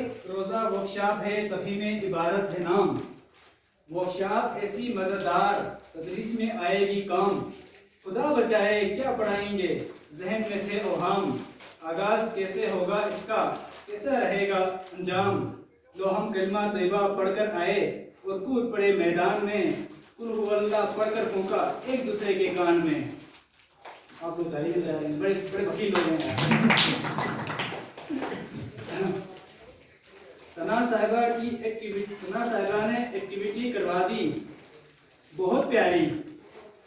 एक रोज़ा वर्कशॉप है, तफहीम इबारत है नाम। वर्कशॉप ऐसी मज़ेदार, तदरीस में आएगी काम। खुदा बचाए क्या पढ़ाएंगे, जहन में थे ओहाम। आगाज़ कैसे होगा इसका, कैसा रहेगा अंजाम। लो हम कलमा तैयबा पढ़कर आए और कूद पड़े मैदान में। कुल हुवल्लाह पढ़कर फूंका एक दूसरे के कान में। आप लोग तारीफ ले रहे हैं, बड़े बड़े वकील लोग हैं। सना साहिबा ने एक्टिविटी करवा दी, बहुत प्यारी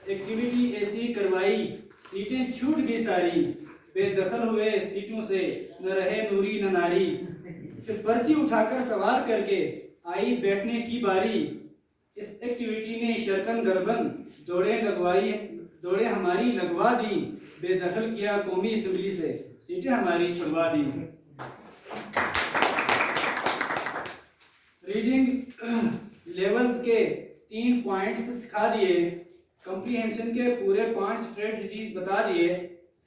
एक्टिविटी ऐसी करवाई। सीटें छूट गई सारी, बेदखल हुए सीटों से, न रहे नूरी न नारी। फिर पर्ची उठाकर सवार करके आई बैठने की बारी। इस एक्टिविटी ने शरकन गरबन दौड़े हमारी लगवा दी। बेदखल किया कौमी असम्बली से, सीटें हमारी छुड़वा दी। रीडिंग लेवल्स के 3 पॉइंट्स सिखा दिए। कॉम्प्रिहेंशन के पूरे 5 स्ट्रेटजीज बता दिए।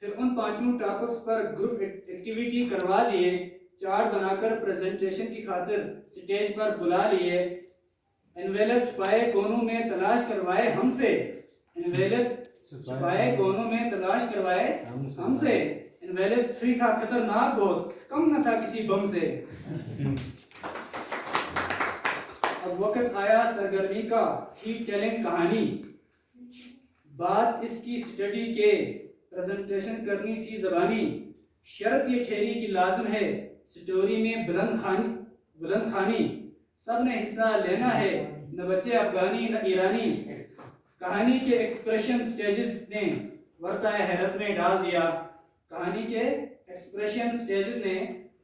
फिर उन 5 टॉपिक्स पर ग्रुप एक्टिविटी करवा दिए। चार्ट बनाकर प्रेजेंटेशन की खातिर स्टेज पर बुला लिए। एनवेलप छुपाए कोनों में तलाश करवाए हमसे। एनवेलप छुपाए कोनों में तलाश करवाए हमसे। एनवेलप 3 था खतरनाक बहुत, कम न था किसी बम से। अब वक्त आया सरगर्मी का, ही टेलिंग कहानी। बात इसकी स्टडी के, प्रेजेंटेशन करनी थी ज़बानी। शर्त ये ठहरी कि लाज़िम है, स्टोरी में बुलंद खानी। सब ने हिस्सा लेना है, न बच्चे अफगानी न ईरानी। कहानी के एक्सप्रेशन स्टेजेस ने वर्ताए हैरत में डाल दिया। कहानी के एक्सप्रेशन स्टेजेस ने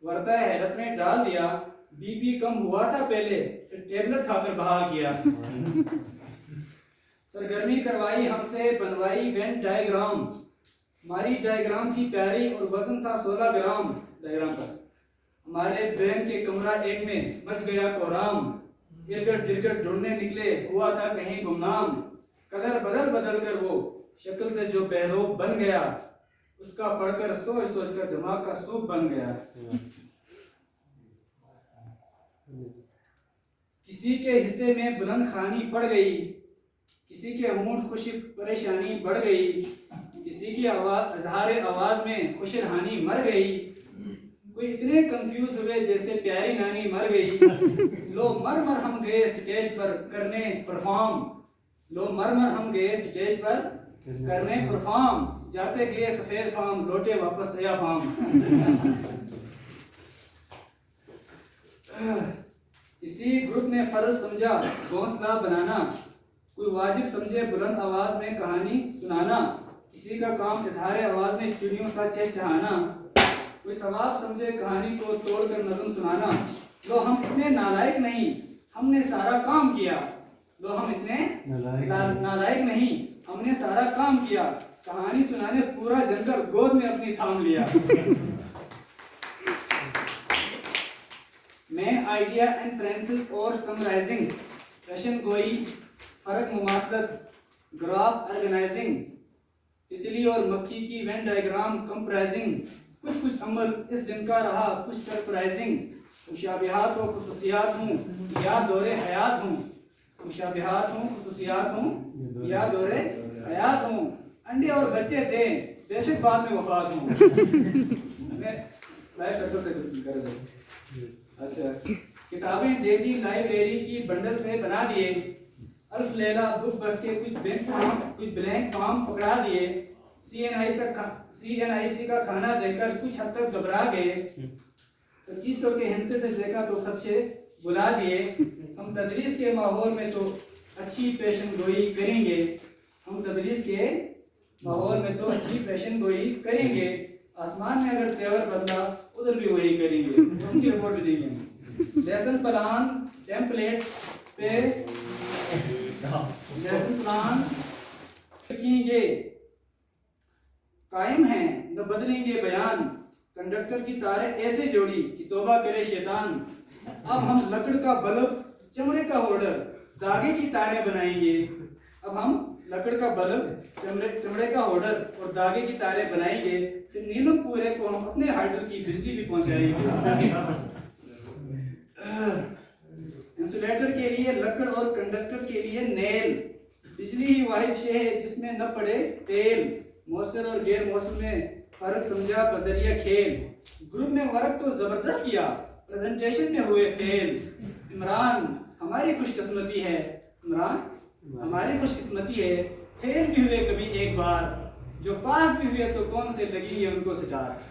वर्ताए हैरत में डाल दिया। बीपी कम हुआ था पहले, फिर टेबलेट खाकर बहाल किया। सरगर्मी करवाई हमसे, बनवाई वेन डायग्राम। हमारी डायग्राम थी प्यारी और वजन था 16 ग्राम। डायग्राम का हमारे ब्रेन के कमरा एक में मच गया कोहराम। गिरगट गिरगट ढूंढने निकले, हुआ था कहीं गुमनाम। कलर बदल कर वो शक्ल से जो बेरोब बन गया, उसका पढ़कर सोच सोच कर दिमाग का सूप बन गया। किसी के हिस्से में बुलंद खानी पड़ गई, किसी के होंठ खुश्क परेशानी बढ़ गई। किसी की अजहारे आवाज में खुशरहानी मर गई। कोई इतने कंफ्यूज हुए जैसे प्यारी नानी मर गई। लो मर हम गए स्टेज पर करने परफॉर्म। लो मर हम गए स्टेज पर करने परफॉर्म। जाते गए सफेद फार्म, लौटे वापस सया फार्म। इसी ग्रुप ने फर्ज समझा घोंसला बनाना। कोई वाजिब समझे बुलंद आवाज में कहानी सुनाना। किसी का काम इजहार आवाज में चिड़ियों सा चहचहाना। कोई सवाब समझे कहानी को तोड़कर नज़म सुनाना। लो हम इतने नालायक नहीं, हमने सारा काम किया। लो हम इतने नालायक नहीं, हमने सारा काम किया। कहानी सुनाने पूरा जंगल गोद में अपनी थाम लिया। मेन आइडिया इन्फ्रेंसेस और समराइजिंग। फैशन गोई, फर्क मुमासलत, ग्राफ ऑर्गेनाइजिंग। तितली और मक्खी की वेन डायग्राम कंप्राइजिंग। कुछ अमल इस दिन का रहा कुछ सरप्राइजिंग। मुशाबिहात व खुसूसियात हूँ या दौरे हयात हूँ। मुशाबिहात हूँ खुसूसियात हूँ या दौरे हयात हूँ। अंडे और बच्चे थे बेशक बाद में वफात हूँ। लाइफ सर्कल से अच्छा, किताबें दे दी लाइब्रेरी की बंडल से बना दिए। अल्फ लैला बुक बस के कुछ ब्लैंक फॉर्म पकड़ा दिए। CNIC का खाना देकर कुछ हद तक घबरा गए। 2500 के हिंसे से देखा तो खदशे बुला दिए। हम तदरीस के माहौल में तो अच्छी पेशन गोई करेंगे। हम तदरीस के माहौल में तो अच्छी पेशन गोई करेंगे। आसमान में अगर तेवर बदला उधर भी वही करेंगे। उसकी रिपोर्ट भी देंगे। लेसन प्लान टेम्पलेट पे लेसन प्लान लिखेंगे। कायम है न बदलेंगे बयान। कंडक्टर की तारें ऐसे जोड़ी कि तौबा करे शैतान। अब हम लकड़ का बल्ब, चमड़े का होल्डर, धागे की तारें बनाएंगे। अब हम लकड़ का बल्ब, चमड़े का होल्डर और धागे की तारें बनाएंगे। फिर नीलम पूरे को हम अपने हाइडल की बिजली भी पहुंचाएंगे। लिए लकड़ और कंडक्टर के लिए नेल। बिजली ही वाहिद शे है जिसमें न पड़े तेल। मौसर और गैर मौसम में फर्क समझा बजरिया खेल। ग्रुप में वर्क तो जबरदस्त किया, प्रेजेंटेशन में हुए फेल। इमरान हमारी खुशकिस्मती है, इमरान हमारी खुशकिस्मती है, फेल भी हुए कभी एक बार। जो पास भी हुए तो कौन से लगेंगे उनको सितार।